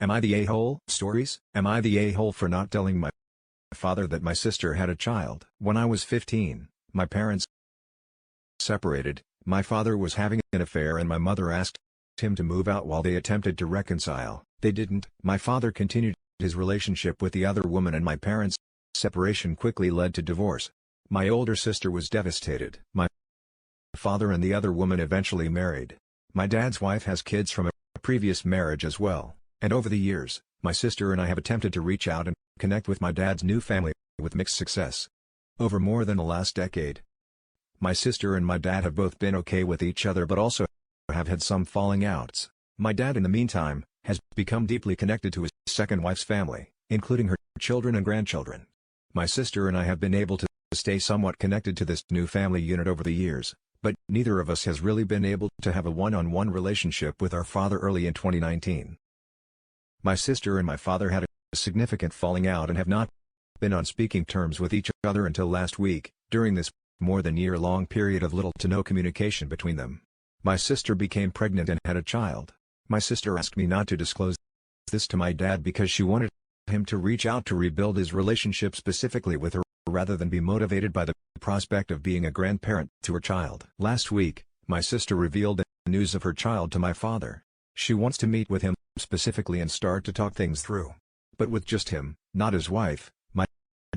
Am I the a-hole? Stories? Am I the a-hole for not telling my father that my sister had a child? When I was 15, my parents separated. My father was having an affair and my mother asked him to move out while they attempted to reconcile. They didn't. My father continued his relationship with the other woman and my parents' separation quickly led to divorce. My older sister was devastated. My father and the other woman eventually married. My dad's wife has kids from a previous marriage as well, and over the years, my sister and I have attempted to reach out and connect with my dad's new family, with mixed success. Over more than the last decade, my sister and my dad have both been okay with each other but also have had some falling outs. My dad in the meantime, has become deeply connected to his second wife's family, including her children and grandchildren. My sister and I have been able to stay somewhat connected to this new family unit over the years, but neither of us has really been able to have a one-on-one relationship with our father early in 2019. My sister and my father had a significant falling out and have not been on speaking terms with each other until last week. During this more than year-long period of little to no communication between them, my sister became pregnant and had a child. My sister asked me not to disclose this to my dad because she wanted him to reach out to rebuild his relationship specifically with her, rather than be motivated by the prospect of being a grandparent to her child. Last week, my sister revealed the news of her child to my father. She wants to meet with him specifically and start to talk things through. But with just him, not his wife. My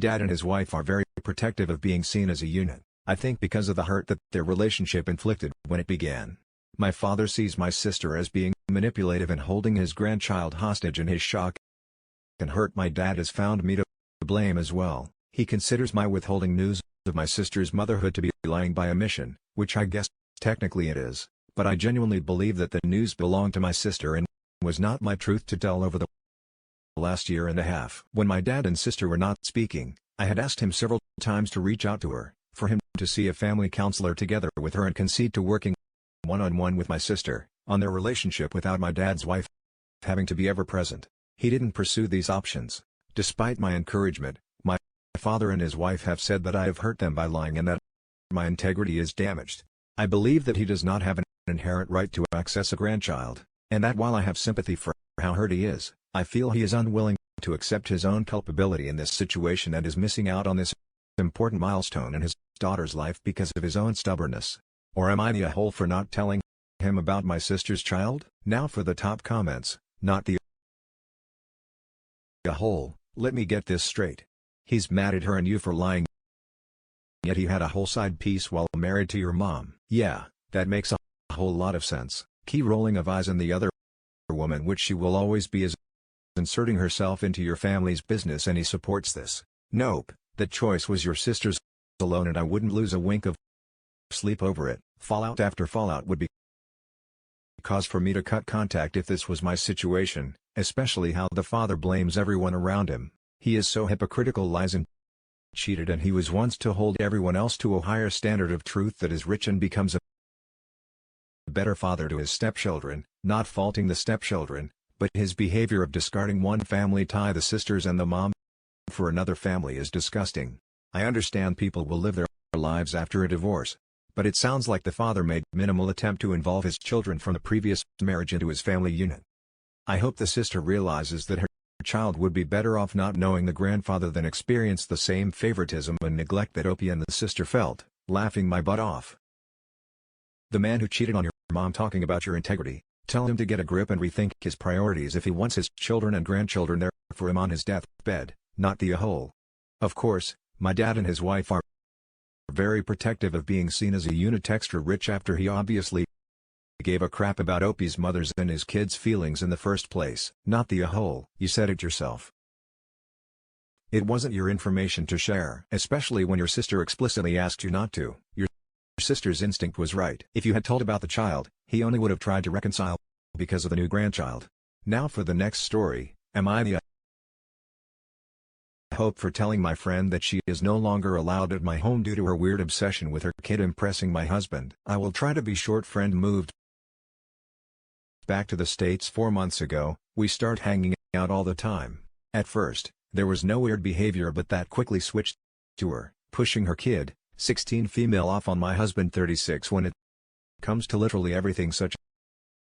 dad and his wife are very protective of being seen as a unit, I think because of the hurt that their relationship inflicted when it began. My father sees my sister as being manipulative and holding his grandchild hostage, and his shock and hurt my dad has found me to blame as well. He considers my withholding news of my sister's motherhood to be lying by omission, which I guess technically it is, but I genuinely believe that the news belonged to my sister and was not my truth to tell over the last year and a half. When my dad and sister were not speaking, I had asked him several times to reach out to her, for him to see a family counselor together with her and concede to working one-on-one with my sister, on their relationship without my dad's wife having to be ever present. He didn't pursue these options. Despite my encouragement, my father and his wife have said that I have hurt them by lying and that my integrity is damaged. I believe that he does not have an inherent right to access a grandchild, and that while I have sympathy for how hurt he is, I feel he is unwilling to accept his own culpability in this situation and is missing out on this important milestone in his daughter's life because of his own stubbornness. Or am I the a-hole for not telling him about my sister's child? Now for the top comments, not the a-hole. Let me get this straight. He's mad at her and you for lying, yet he had a whole side piece while married to your mom. Yeah, that makes a whole lot of sense. Key rolling of eyes, and the other woman, which she will always be, is inserting herself into your family's business, and he supports this. Nope, the choice was your sister's alone, and I wouldn't lose a wink of sleep over it. Fallout after fallout would be cause for me to cut contact if this was my situation, especially how the father blames everyone around him. He is so hypocritical, lies and cheated, and he was wants to hold everyone else to a higher standard of truth that is rich and becomes a better father to his stepchildren, not faulting the stepchildren, but his behavior of discarding one family tie, the sisters and the mom, for another family is disgusting. I understand people will live their lives after a divorce, but it sounds like the father made minimal attempt to involve his children from the previous marriage into his family unit. I hope the sister realizes that her child would be better off not knowing the grandfather than experience the same favoritism and neglect that Opie and the sister felt. Laughing my butt off. The man who cheated on your mom, talking about your integrity, tell him to get a grip and rethink his priorities if he wants his children and grandchildren there for him on his deathbed, not the a-hole. Of course, my dad and his wife are very protective of being seen as a unit, extra rich after he obviously gave a crap about Opie's mother's and his kids' feelings in the first place. Not the a-hole. You said it yourself. It wasn't your information to share, especially when your sister explicitly asked you not to. Your sister's instinct was right. If you had told about the child, he only would have tried to reconcile because of the new grandchild. Now for the next story. Am I the hope for telling my friend that she is no longer allowed at my home due to her weird obsession with her kid impressing my husband? I will try to be short. Friend moved back to the States 4 months ago. We start hanging out all the time. At first, there was no weird behavior, but that quickly switched to her pushing her kid, 16 female, off on my husband, 36, when it comes to literally everything, such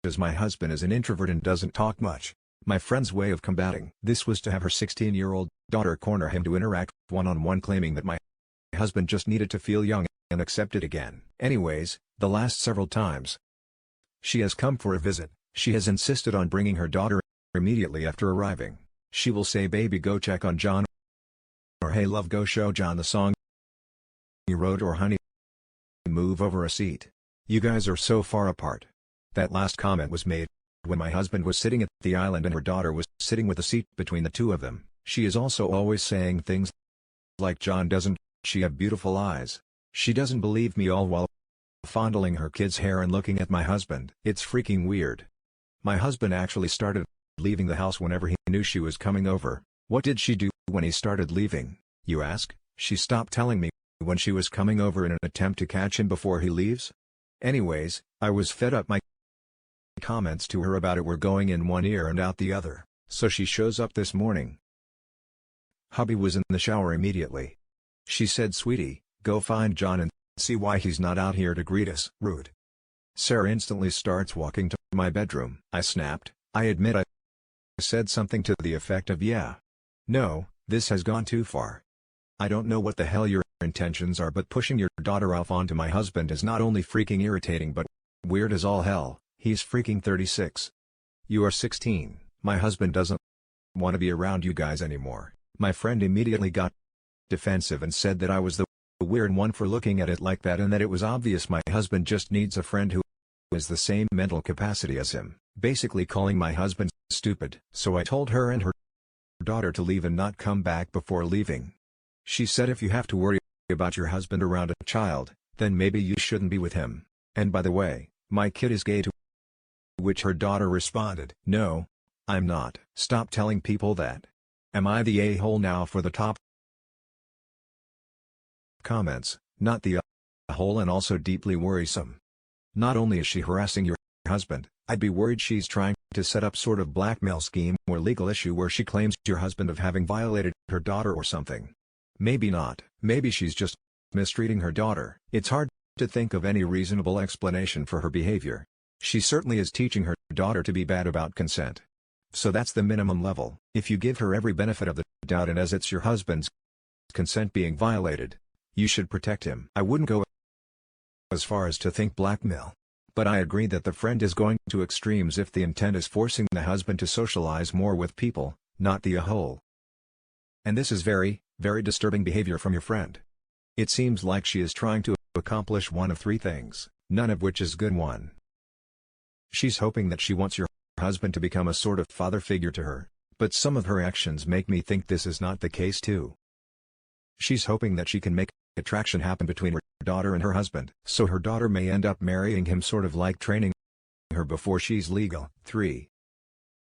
as my husband is an introvert and doesn't talk much. My friend's way of combating this was to have her 16-year-old daughter corner him to interact one-on-one, claiming that my husband just needed to feel young and accepted again. Anyways, the last several times she has come for a visit, she has insisted on bringing her daughter immediately after arriving. She will say, "Baby, go check on John," or "Hey love, go show John the song you wrote," or "Honey, move over a seat. You guys are so far apart." That last comment was made when my husband was sitting at the island and her daughter was sitting with a seat between the two of them. She is also always saying things like, "John, doesn't she have beautiful eyes?" She doesn't believe me, all while fondling her kid's hair and looking at my husband. It's freaking weird. My husband actually started leaving the house whenever he knew she was coming over. What did she do when he started leaving, you ask? She stopped telling me when she was coming over in an attempt to catch him before he leaves. Anyways, I was fed up. My comments to her about it were going in one ear and out the other, so she shows up this morning. Hubby was in the shower immediately. She said, "Sweetie, go find John and see why he's not out here to greet us." Rude. Sarah instantly starts walking to my bedroom. I snapped. I admit I said something to the effect of, "Yeah. No, this has gone too far. I don't know what the hell your intentions are, but pushing your daughter off onto my husband is not only freaking irritating but weird as all hell. He's freaking 36. You are 16. My husband doesn't want to be around you guys anymore." My friend immediately got defensive and said that I was the weird one for looking at it like that, and that it was obvious my husband just needs a friend who is the same mental capacity as him, basically calling my husband stupid. So I told her and her daughter to leave and not come back before leaving. She said, "If you have to worry about your husband around a child, then maybe you shouldn't be with him. And by the way, my kid is gay," to which her daughter responded, "No, I'm not." Stop telling people that. Am I the a-hole now for the top comments? Not the a-hole, and also deeply worrisome. Not only is she harassing your husband, I'd be worried she's trying to set up sort of blackmail scheme or legal issue where she claims your husband of having violated her daughter or something. Maybe not. Maybe she's just mistreating her daughter. It's hard to think of any reasonable explanation for her behavior. She certainly is teaching her daughter to be bad about consent. So that's the minimum level. If you give her every benefit of the doubt, and as it's your husband's consent being violated, you should protect him. I wouldn't go as far as to think blackmail, but I agree that the friend is going to extremes if the intent is forcing the husband to socialize more with people, not the a-hole. And this is very, very disturbing behavior from your friend. It seems like she is trying to accomplish one of three things, none of which is good. One, she's hoping that she wants your husband to become a sort of father figure to her, but some of her actions make me think this is not the case too. She's hoping that she can make attraction happen between her daughter and her husband, so her daughter may end up marrying him, sort of like training her before she's legal. 3.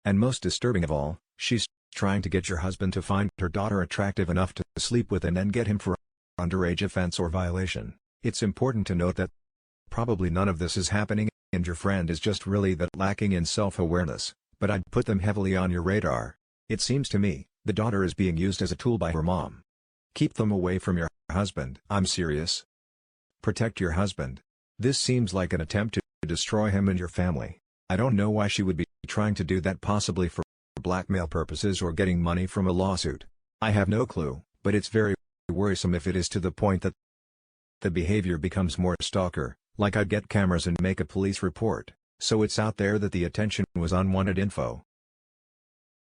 And most disturbing of all, she's trying to get your husband to find her daughter attractive enough to sleep with and then get him for underage offense or violation. It's important to note that probably none of this is happening, and your friend is just really that lacking in self-awareness, but I'd put them heavily on your radar. It seems to me, the daughter is being used as a tool by her mom. Keep them away from your husband. I'm serious. Protect your husband. This seems like an attempt to destroy him and your family. I don't know why she would be trying to do that, possibly for blackmail purposes or getting money from a lawsuit. I have no clue, but it's very worrisome if it is to the point that the behavior becomes more stalker, like I'd get cameras and make a police report, so it's out there that the attention was unwanted info.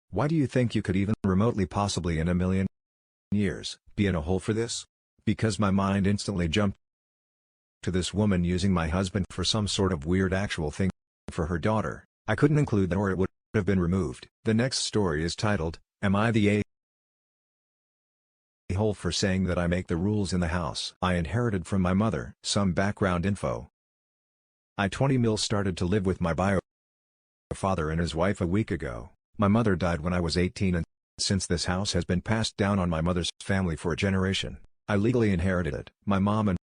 Why do you think you could even remotely, possibly in a million years, be in a hole for this? Because my mind instantly jumped to this woman using my husband for some sort of weird actual thing for her daughter. I couldn't include that or it would have been removed. The next story is titled, "Am I the a-hole for saying that I make the rules in the house I inherited from my mother?" Some background info. I 20 mil started to live with my bio father and his wife a week ago. My mother died when I was 18, and since this house has been passed down on my mother's family for a generation, I legally inherited it. My mom and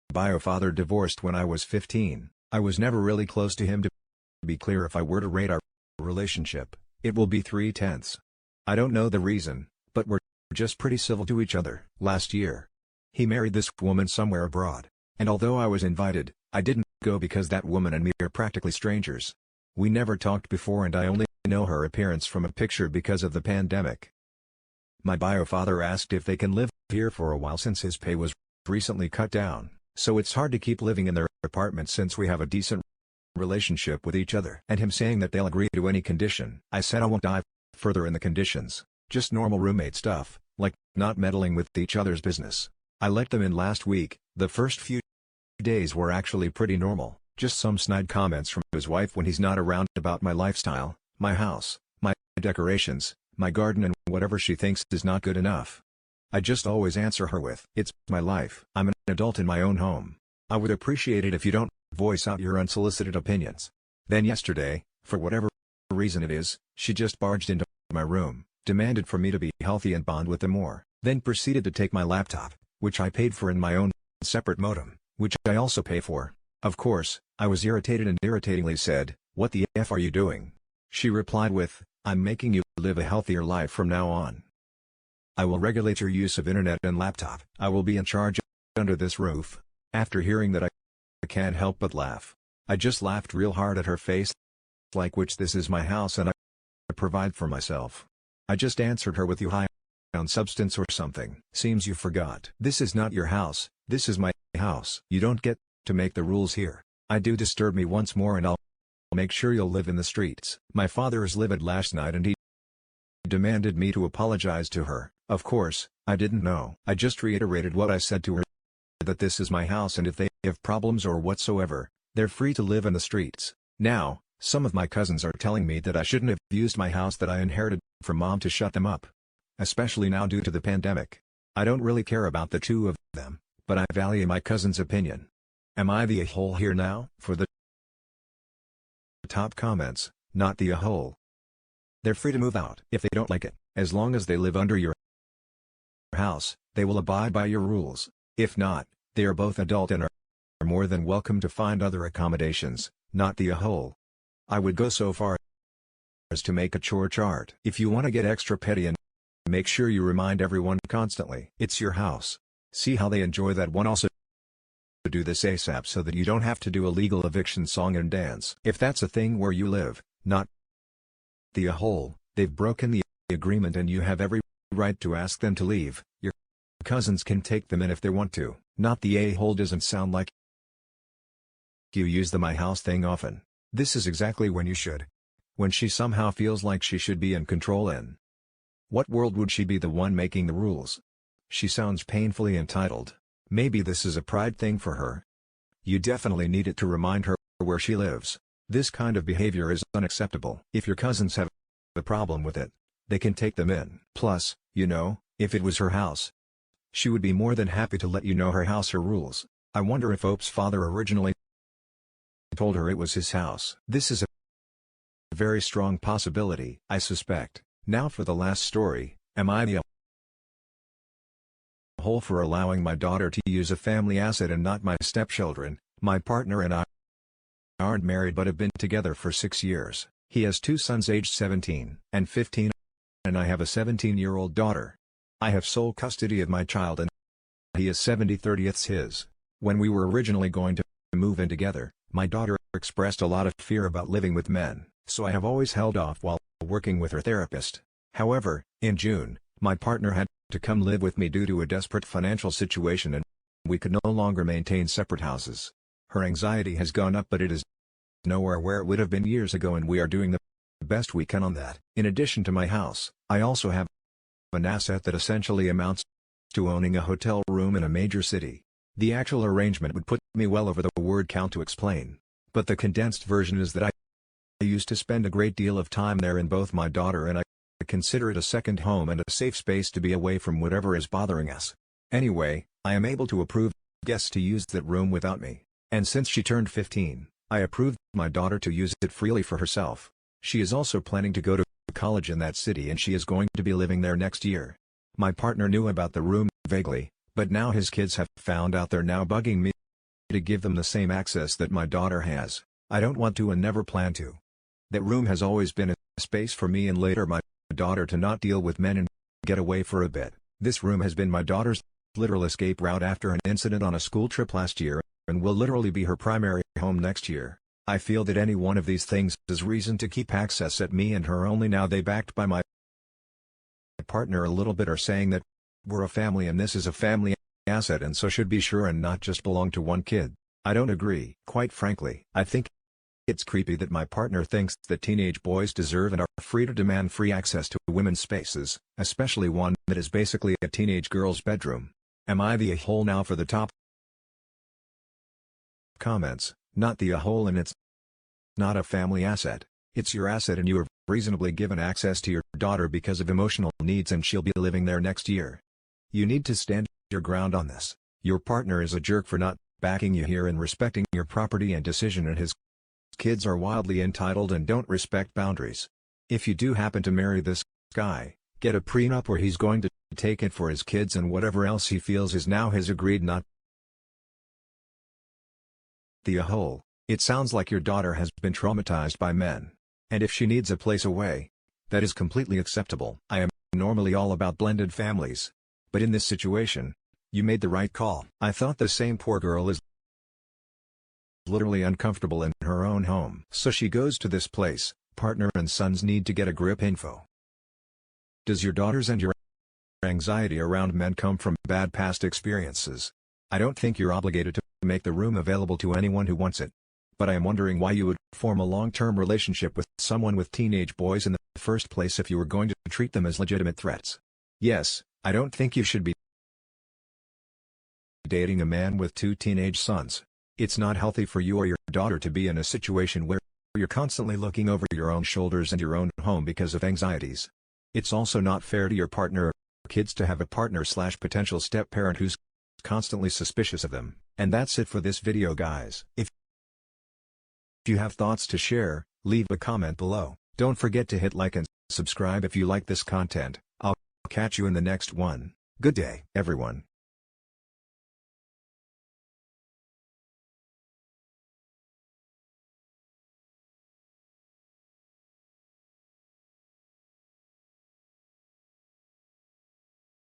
bio father divorced when I was 15. I was never really close to him. To be clear, if I were to rate our relationship, it will be 3/10. I don't know the reason, but we're just pretty civil to each other. Last year, he married this woman somewhere abroad, and although I was invited, I didn't go because that woman and me are practically strangers. We never talked before, and I only know her appearance from a picture because of the pandemic. My bio father asked if they can live here for a while since his pay was recently cut down, so it's hard to keep living in their apartment since we have a decent relationship with each other. And him saying that they'll agree to any condition. I said I won't dive further in the conditions, just normal roommate stuff, like not meddling with each other's business. I let them in last week. The first few days were actually pretty normal, just some snide comments from his wife when he's not around about my lifestyle, my house, my decorations, my garden and whatever she thinks is not good enough. I just always answer her with, "It's my life. I'm an adult in my own home. I would appreciate it if you don't voice out your unsolicited opinions." Then yesterday, for whatever reason it is, she just barged into my room, demanded for me to be healthy and bond with them more, then proceeded to take my laptop, which I paid for, in my own separate modem, which I also pay for. Of course, I was irritated and irritatingly said, "What the F are you doing?" She replied with, "I'm making you live a healthier life from now on. I will regulate your use of internet and laptop. I will be in charge under this roof." After hearing that, I can't help but laugh. I just laughed real hard at her face, like which this is my house and I provide for myself. I just answered her with, "You high on substance or something? Seems you forgot. This is not your house, this is my house. You don't get to make the rules here. I do disturb me once more and I'll make sure you'll live in the streets." My father is livid last night and he demanded me to apologize to her. Of course, I didn't know. I just reiterated what I said to her, that this is my house and if they have problems or whatsoever, they're free to live in the streets. Now, some of my cousins are telling me that I shouldn't have used my house that I inherited from mom to shut them up. Especially now due to the pandemic. I don't really care about the two of them, but I value my cousin's opinion. Am I the a-hole here now? For the top comments, not the a-hole. They're free to move out if they don't like it, as long as they live under your house, they will abide by your rules. If not, they are both adult and are more than welcome to find other accommodations, not the a-hole. I would go so far as to make a chore chart. If you want to get extra petty and make sure you remind everyone constantly, "It's your house." See how they enjoy that one. Also do this ASAP so that you don't have to do a legal eviction song and dance. If that's a thing where you live, not the a-hole, they've broken the agreement and you have every right to ask them to leave. Your cousins can take them in if they want to. Not the a-hole doesn't sound like you use the my house thing often. This is exactly when you should. When she somehow feels like she should be in control. In what world would she be the one making the rules? She sounds painfully entitled. Maybe this is a pride thing for her. You definitely need it to remind her where she lives. This kind of behavior is unacceptable. If your cousins have a problem with it, they can take them in. Plus, you know, if it was her house, she would be more than happy to let you know her house, her rules. I wonder if Ope's father originally told her it was his house. This is a very strong possibility, I suspect. Now for the last story, am I the a-hole for allowing my daughter to use a family asset and not my stepchildren? My partner and I aren't married but have been together for 6 years. He has 2 sons aged 17 and 15, and I have a 17-year-old daughter. I have sole custody of my child and he is 70/30ths his. When we were originally going to move in together, my daughter expressed a lot of fear about living with men, so I have always held off while working with her therapist. However, in June, my partner had to come live with me due to a desperate financial situation and we could no longer maintain separate houses. Her anxiety has gone up but it is nowhere where it would have been years ago and we are doing the best we can on that. In addition to my house, I also have an asset that essentially amounts to owning a hotel room in a major city. The actual arrangement would put me well over the word count to explain, but the condensed version is that I used to spend a great deal of time there in both my daughter and I consider it a second home and a safe space to be away from whatever is bothering us. Anyway, I am able to approve guests to use that room without me, and since she turned 15, I approved my daughter to use it freely for herself. She is also planning to go to college in that city and she is going to be living there next year. My partner knew about the room vaguely, but now his kids have found out. They're now bugging me to give them the same access that my daughter has. I don't want to and never plan to. That room has always been a space for me and later my daughter to not deal with men and get away for a bit. This room has been my daughter's literal escape route after an incident on a school trip last year, and will literally be her primary home next year. I feel that any one of these things is reason to keep access at me and her only. Now they backed by my partner a little bit are saying that we're a family and this is a family asset and so should be sure and not just belong to one kid. I don't agree. Quite frankly, I think it's creepy that my partner thinks that teenage boys deserve and are free to demand free access to women's spaces, especially one that is basically a teenage girl's bedroom. Am I the a-hole now for the top comments? Not the a-hole, and it's not a family asset. It's your asset and you are reasonably given access to your daughter because of emotional needs and she'll be living there next year. You need to stand your ground on this. Your partner is a jerk for not backing you here and respecting your property and decision, and his kids are wildly entitled and don't respect boundaries. If you do happen to marry this guy, get a prenup where he's going to take it for his kids and whatever else he feels is now his, agreed, not the a-hole. It sounds like your daughter has been traumatized by men. And if she needs a place away, that is completely acceptable. I am normally all about blended families. But in this situation, you made the right call. I thought the same. Poor girl is literally uncomfortable in her own home. So she goes to this place. Partner and sons need to get a grip. Info. Does your daughter's and your anxiety around men come from bad past experiences? I don't think you're obligated to make the room available to anyone who wants it. But I am wondering why you would form a long-term relationship with someone with teenage boys in the first place if you were going to treat them as legitimate threats. Yes, I don't think you should be dating a man with 2 teenage sons. It's not healthy for you or your daughter to be in a situation where you're constantly looking over your own shoulders and your own home because of anxieties. It's also not fair to your partner or kids to have a partner/potential step-parent who's constantly suspicious of them. And that's it for this video, guys. If you have thoughts to share, leave a comment below. Don't forget to hit like and subscribe if you like this content. I'll catch you in the next one. Good day, everyone.